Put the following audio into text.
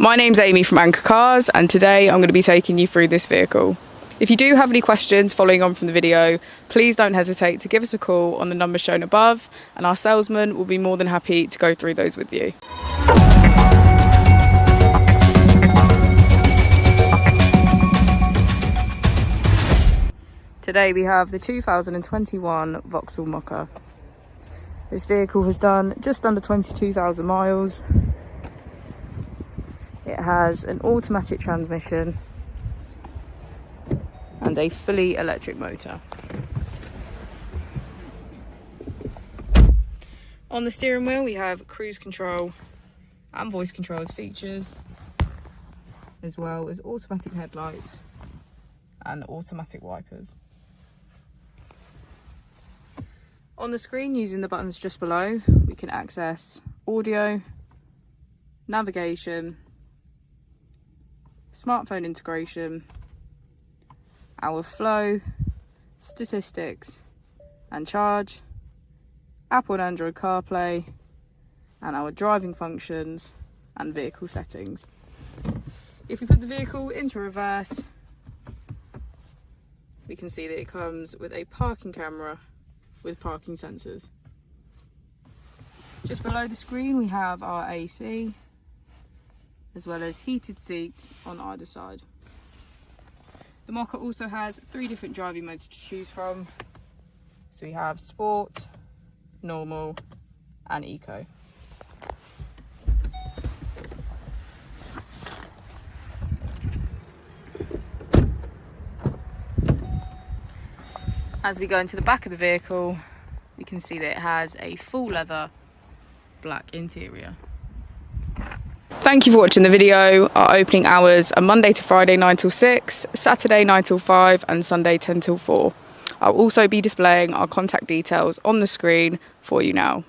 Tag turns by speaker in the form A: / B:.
A: My name's Amy from Anchor Cars, and today I'm going to be taking you through this vehicle. If you do have any questions following on from the video, please don't hesitate to give us a call on the number shown above, and our salesman will be more than happy to go through those with you. Today we have the 2021 Vauxhall Mokka. This vehicle has done just under 22,000 miles. It has an automatic transmission and a fully electric motor. On the steering wheel we have cruise control and voice control as features, as well as automatic headlights and automatic wipers. On the screen, using the buttons just below, we can access audio, navigation, smartphone integration, our flow, statistics and charge, Apple and Android CarPlay, and our driving functions and vehicle settings. If we put the vehicle into reverse, we can see that it comes with a parking camera with parking sensors. Just below the screen we have our AC, as well as heated seats on either side. The Mokka also has 3 different driving modes to choose from. So we have Sport, Normal and Eco. As we go into the back of the vehicle, we can see that it has a full leather black interior. Thank you for watching the video. Our opening hours are Monday to Friday 9 till 6, Saturday 9 till 5 and Sunday 10 till 4. I'll also be displaying our contact details on the screen for you now.